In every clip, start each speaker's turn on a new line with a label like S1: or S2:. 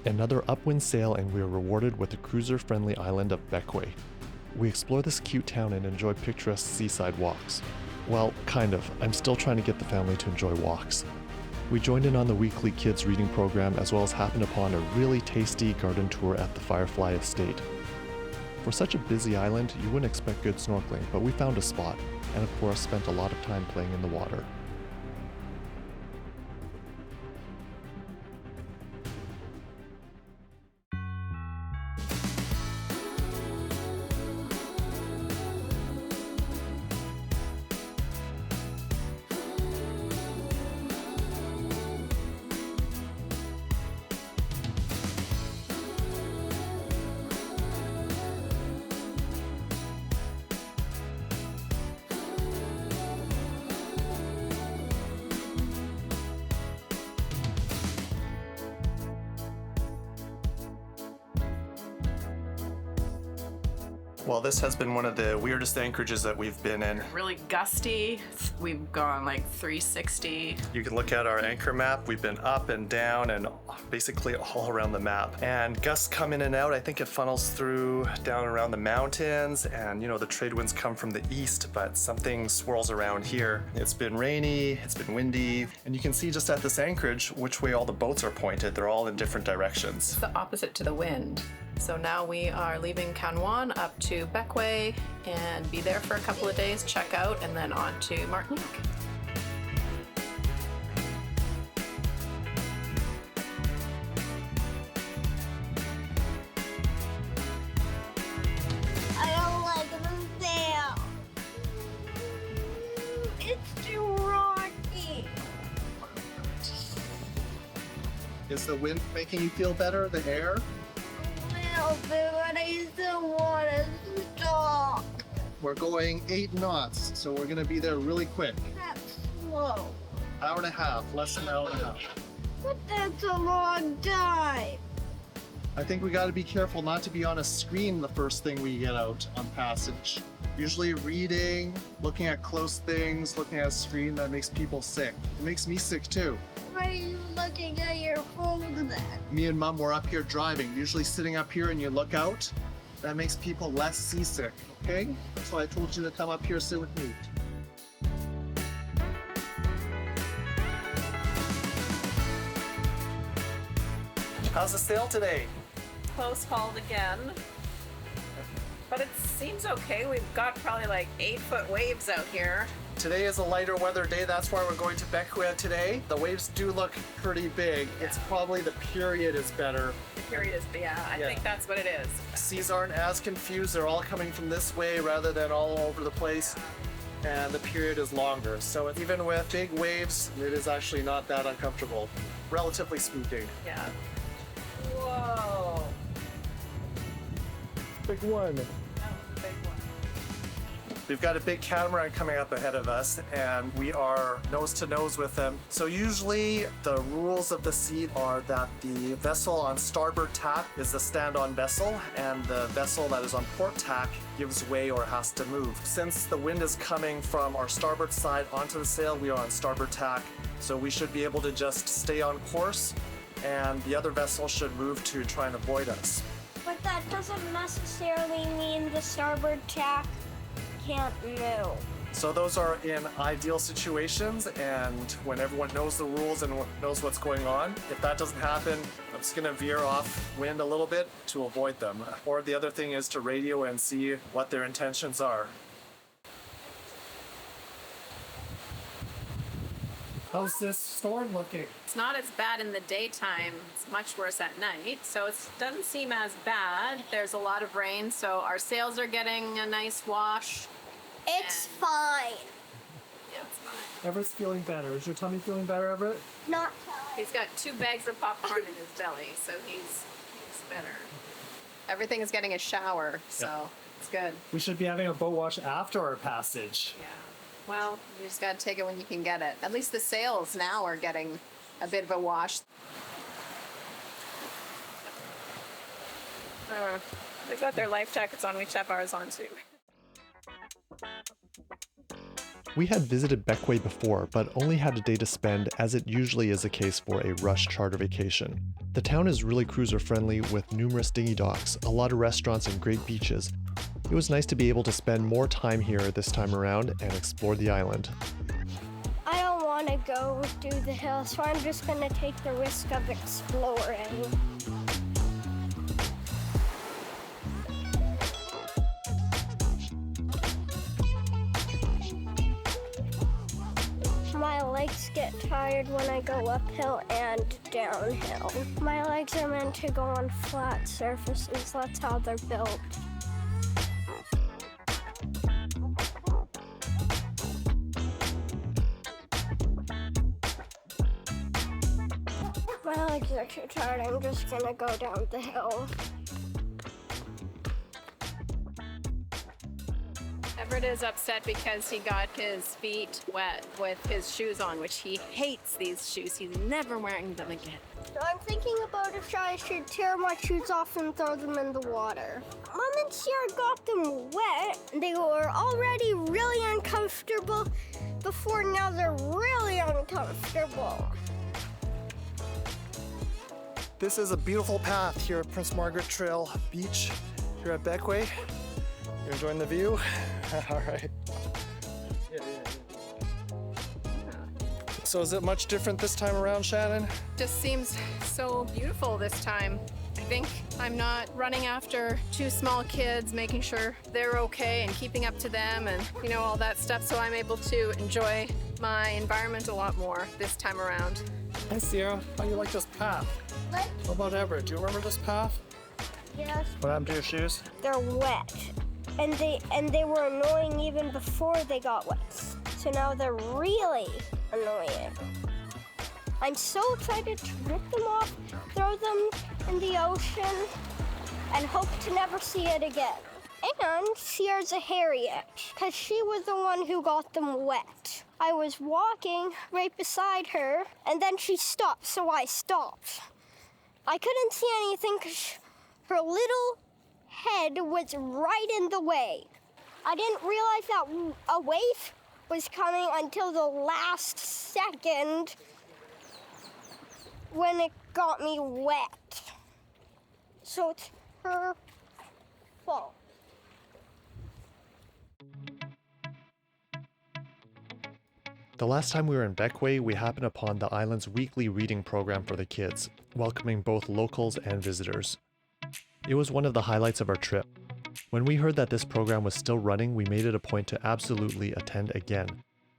S1: Another upwind sail and we are rewarded with the cruiser-friendly island of Bequia. We explore this cute town and enjoy picturesque seaside walks. Well, kind of. I'm still trying to get the family to enjoy walks. We joined in on the weekly kids reading program as well as happened upon a really tasty garden tour at the Firefly estate. For such a busy island, you wouldn't expect good snorkeling, but we found a spot, and of course spent a lot of time playing in the water. Well, this has been one of the weirdest anchorages that we've been in.
S2: Really gusty. We've gone like 360.
S1: You can look at our anchor map. We've been up and down and basically all around the map. And gusts come in and out. I think it funnels through down around the mountains, and the trade winds come from the east, but something swirls around here. It's been rainy, it's been windy, and you can see just at this anchorage which way all the boats are pointed. They're all in different directions.
S2: It's the opposite to the wind. So now we are leaving Canouan up to Bequia and be there for a couple of days, check out, and then on to Martinique.
S3: I don't like the sail. It's too rocky.
S1: Is the wind making you feel better, the air?
S3: But I still want to stop.
S1: We're going 8 knots, so we're gonna be there really quick.
S3: That's slow.
S1: Hour and a half, less than an hour and a half.
S3: But that's a long time.
S1: I think we gotta be careful not to be on a screen the first thing we get out on passage. Usually reading, looking at close things, looking at a screen, that makes people sick. It makes me sick too.
S3: Why are you looking at your phone then?
S1: Me and Mom were up here driving, usually sitting up here and you look out. That makes people less seasick, okay? That's why I told you to come up here, sit with me. How's the sail today?
S2: Close hauled again. But it seems okay. We've got probably like 8-foot waves out here.
S1: Today is a lighter weather day, that's why we're going to Bequia today. The waves do look pretty big. It's probably the period is better.
S2: The period is, I think that's what it is.
S1: Seas aren't as confused, they're all coming from this way rather than all over the place. And the period is longer. So even with big waves, it is actually not that uncomfortable, relatively speaking.
S2: Yeah. Whoa.
S1: Big one.
S2: That was a big one.
S1: We've got a big catamaran coming up ahead of us, and we are nose to nose with them. So usually the rules of the sea are that the vessel on starboard tack is the stand-on vessel, and the vessel that is on port tack gives way or has to move. Since the wind is coming from our starboard side onto the sail, we are on starboard tack, so we should be able to just stay on course, and the other vessel should move to try and avoid us.
S3: But that doesn't necessarily mean the starboard tack can't move.
S1: So those are in ideal situations, and when everyone knows the rules and knows what's going on. If that doesn't happen, I'm just gonna veer off wind a little bit to avoid them. Or the other thing is to radio and see what their intentions are. How's this storm looking?
S2: It's not as bad in the daytime. It's much worse at night. So it doesn't seem as bad. There's a lot of rain, so our sails are getting a nice wash.
S3: It's fine.
S2: Yeah, it's fine.
S1: Everett's feeling better. Is your tummy feeling better, Everett?
S3: Not fine.
S2: He's got 2 bags of popcorn in his belly, so he's better. Everything is getting a shower, so it's good.
S4: We should be having a boat wash after our passage.
S2: Yeah. Well, you just gotta take it when you can get it. At least the sails now are getting a bit of a wash. They've got their life jackets on. We should have ours on too.
S5: We had visited Bequia before, but only had a day to spend, as it usually is the case for a rush charter vacation. The town is really cruiser-friendly with numerous dinghy docks, a lot of restaurants, and great beaches. It was nice to be able to spend more time here this time around and explore the island.
S3: I don't want to go do the hill, so I'm just going to take the risk of exploring. My legs get tired when I go uphill and downhill. My legs are meant to go on flat surfaces. That's how they're built. My legs are too tired. I'm just gonna go down the hill.
S2: Everett is upset because he got his feet wet with his shoes on, which he hates these shoes. He's never wearing them again.
S3: So I'm thinking about if I should tear my shoes off and throw them in the water. Mom and Sierra got them wet. They were already really uncomfortable before. Now they're really uncomfortable.
S1: This is a beautiful path here at Prince Margaret Trail Beach here at Bequia. You're enjoying the view? All right. So is it much different this time around, Shannon?
S2: Just seems so beautiful this time. I think I'm not running after two small kids, making sure they're okay and keeping up to them and, all that stuff. So I'm able to enjoy my environment a lot more this time around.
S1: Hi, Sierra. How do you like this path?
S3: What?
S1: What about Everett? Do you remember this path?
S3: Yes.
S1: What happened to your shoes?
S3: They're wet. And they were annoying even before they got wet. So now they're really annoying. I'm so excited to rip them off, throw them in the ocean, and hope to never see it again. And Sierra's a Harriet, because she was the one who got them wet. I was walking right beside her, and then she stopped, so I stopped. I couldn't see anything because her little head was right in the way. I didn't realize that a wave was coming until the last second when it got me wet. So it's her fault.
S5: The last time we were in Bequia, we happened upon the island's weekly reading program for the kids, welcoming both locals and visitors. It was one of the highlights of our trip. When we heard that this program was still running, we made it a point to absolutely attend again.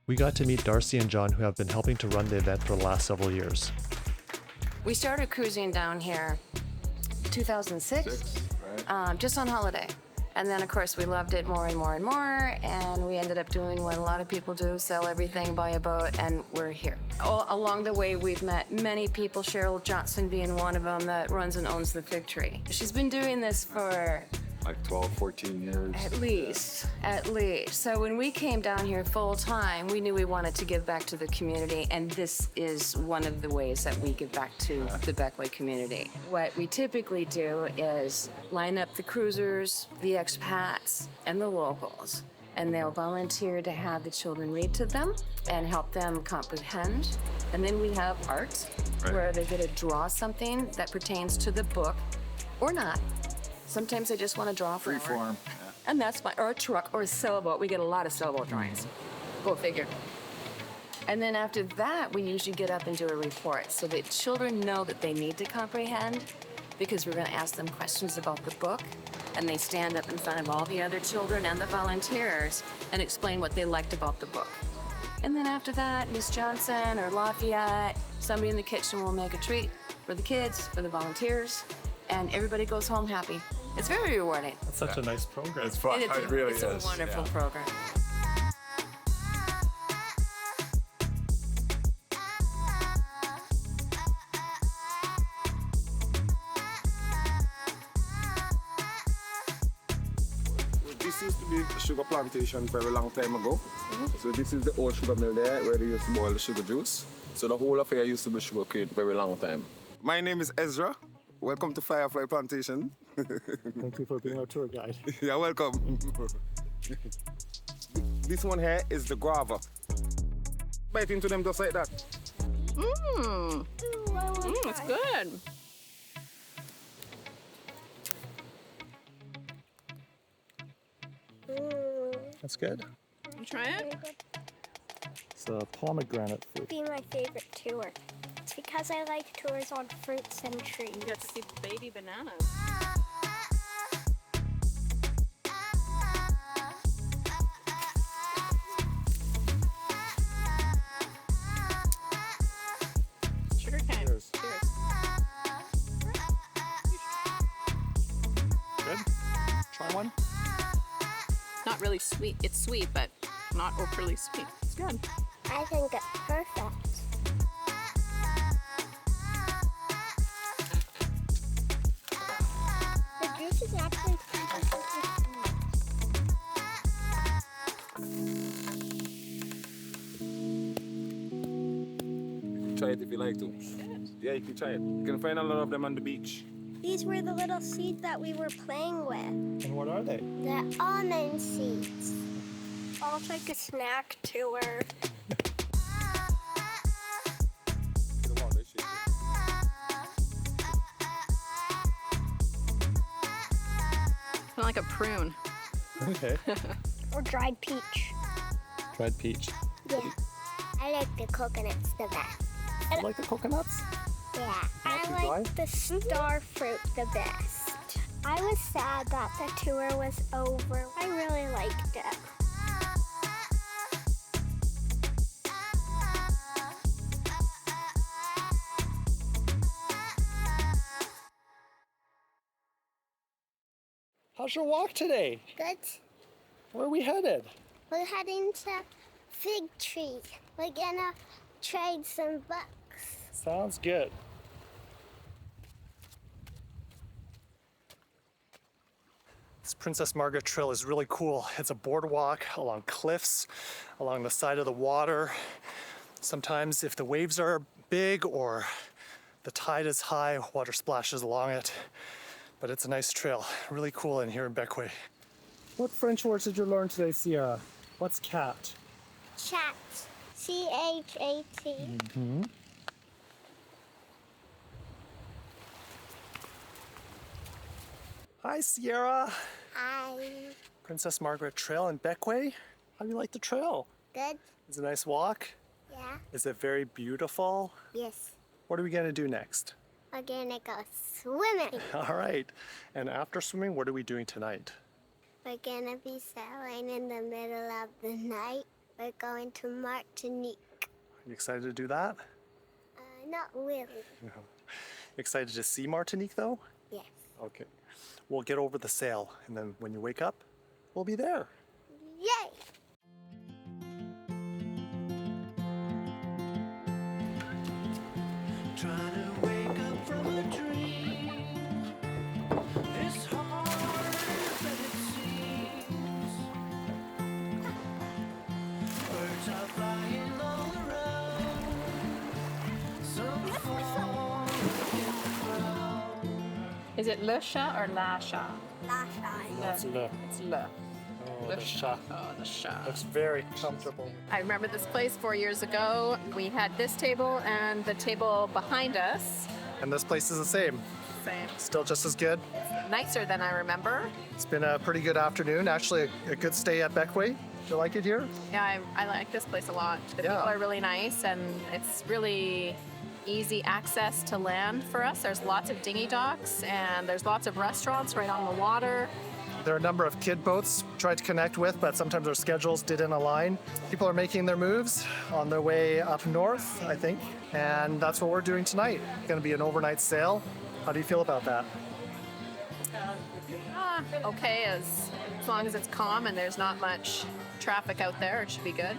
S5: We got to meet Darcy and John, who have been helping to run the event for the last several years.
S6: We started cruising down here 2006, just on holiday. And then, of course, we loved it more and more and more, and we ended up doing what a lot of people do, sell everything, buy a boat, and we're here. Along the way, we've met many people, Cheryl Johnson being one of them that runs and owns the Fig Tree. She's been doing this for
S7: like 12, 14 years.
S6: At least. So when we came down here full time, we knew we wanted to give back to the community, and this is one of the ways that we give back to the Bequia community. What we typically do is line up the cruisers, the expats, and the locals, and they'll volunteer to have the children read to them and help them comprehend. And then we have art, where they get to draw something that pertains to the book or not. Sometimes they just want to draw for
S7: Freeform.
S6: art. And that's or a truck or a sailboat. We get a lot of sailboat drawings. Go figure. And then after that, we usually get up and do a report so that children know that they need to comprehend, because we're going to ask them questions about the book, and they stand up in front of all the other children and the volunteers and explain what they liked about the book. And then after that, Miss Johnson or Lafayette, somebody in the kitchen will make a treat for the kids, for the volunteers, and everybody goes home happy. It's very rewarding.
S4: That's such a nice program.
S7: It's fun. It really
S6: is. It's a wonderful program.
S7: This used to be a sugar plantation very long time ago. So this is the old sugar mill there where they used to boil the sugar juice. So the whole affair used to be sugar cane very long time. My name is Ezra. Welcome to Firefly Plantation.
S4: Thank you for being our tour guide.
S7: You're welcome. This one here is the guava. Bite into them just like that.
S2: It's good.
S5: That's good.
S2: You try it?
S5: It's a pomegranate fruit.
S3: Be my favorite tour. It's because I like tours on fruits and trees.
S2: You get to see baby bananas. Sugar cane.
S5: Cheers.
S2: Cheers.
S5: Good? Try one?
S2: Not really sweet. It's sweet, but not overly sweet. It's good.
S3: I think it's perfect. The juice is actually
S7: Try it if you like to. Yeah, you can try it. You can find a lot of them on the beach.
S3: These were the little seeds that we were playing with.
S5: And what are they?
S3: They're almond seeds. I'll take a snack tour.
S2: Kind of like a prune.
S5: Okay.
S3: Or dried peach.
S5: Dried peach.
S3: Yeah. I like the coconuts the best.
S5: You like the coconuts?
S3: Yeah.
S5: Not too
S3: I like
S5: dry?
S3: the star fruit the best. I was sad that the tour was over. I really liked it.
S5: How's your walk today?
S3: Good.
S5: Where are we headed?
S3: We're heading to Fig Tree. We're gonna trade some bucks.
S5: Sounds good. This Princess Margaret Trail is really cool. It's a boardwalk along cliffs, along the side of the water. Sometimes if the waves are big or the tide is high, water splashes along it. But it's a nice trail. Really cool in here in Bequia. What French words did you learn today, Sierra? What's cat?
S3: Chat. C-H-A-T.
S5: Hi, Sierra.
S3: Hi.
S5: Princess Margaret Trail in Bequia. How do you like the trail?
S3: Good?
S5: Is it a nice walk?
S3: Yeah?
S5: Is it very beautiful?
S3: Yes.
S5: What are we gonna do next?
S3: We're gonna go swimming.
S5: All right. And after swimming, what are we doing tonight?
S3: We're gonna be sailing in the middle of the night. We're going to Martinique.
S5: Are you excited to do that?
S3: Not really.
S5: You excited to see Martinique though?
S3: Yes.
S5: Okay. We'll get over the sail, and then when you wake up, we'll be there.
S3: Yay!
S8: Trying to wake up from a dream. It's harder than it seems. Birds are flying all around. Some fall in the ground.
S2: Is it le chat or la chat?
S3: Last time.
S5: That's le.
S2: It's le.
S5: Oh, the chat.
S2: Oh, the chat.
S5: Looks very comfortable.
S2: I remember this place 4 years ago. We had this table and the table behind us.
S5: And this place is the same.
S2: Same.
S5: Still just as good.
S2: Nicer than I remember.
S5: It's been a pretty good afternoon. Actually, a good stay at Bequia. Do you like it here?
S2: Yeah, I like this place a lot. The
S5: Yeah.
S2: people are really nice and it's really easy access to land for us. There's lots of dinghy docks and there's lots of restaurants right on the water.
S5: There are a number of kid boats we tried to connect with, but sometimes our schedules didn't align. People are making their moves on their way up north, I think, and that's what we're doing tonight. It's going to be an overnight sail. How do you feel about that?
S2: Okay, as long as it's calm and there's not much traffic out there, it should be good.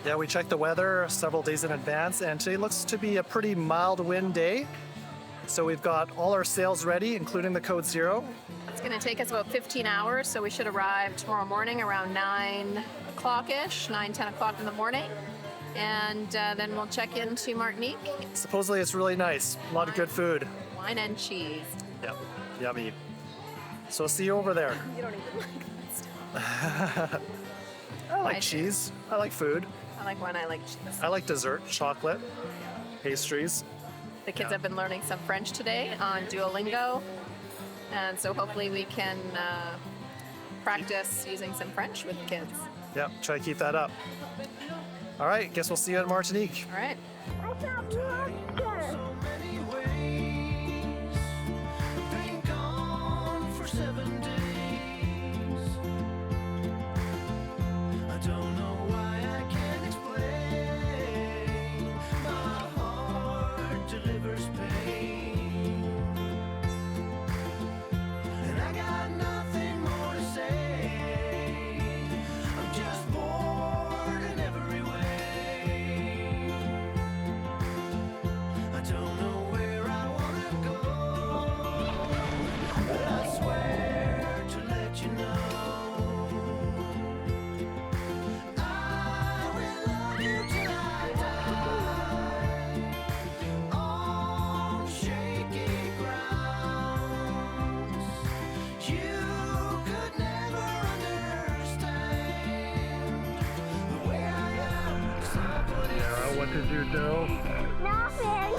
S5: Yeah, we checked the weather several days in advance, and today looks to be a pretty mild wind day. So we've got all our sails ready, including the Code Zero.
S2: It's going to take us about 15 hours, so we should arrive tomorrow morning around 9 o'clock-ish, 9, 10 o'clock in the morning. And then we'll check into Martinique.
S5: Supposedly it's really nice. A lot of good food.
S2: Wine and cheese.
S5: Yep, yummy. So see you over there.
S2: You don't even like that stuff.
S1: I like
S2: I do.
S1: cheese. I like food.
S2: I like when I like cheese.
S1: I like dessert, chocolate, pastries.
S2: The kids
S1: Yeah.
S2: have been learning some French today on Duolingo, and so hopefully we can practice using some French with the kids.
S1: Yep, try to keep that up. All right, guess we'll see you in Martinique.
S2: All right.
S3: I got monster.
S8: many ways. Been gone for 7 days. I don't know why I can't explain. My heart delivers pain. And I got nothing more to say. I'm just bored in every way. I don't know where I wanna go, but I swear to let you know. I will love you till I die, on shaky grounds. You could never understand the way I am, 'cause I put it
S1: What did you do?
S3: Nothing.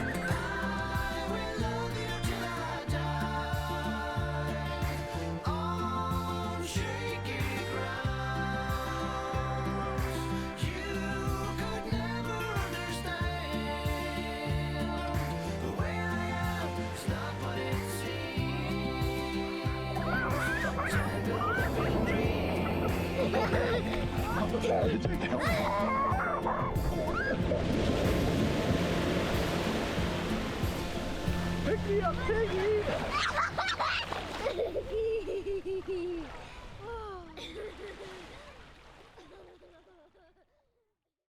S8: I will love you till I die, on shaky grounds. You could never understand the way I am. It's not what it seems. Tangled up in
S3: Piggy!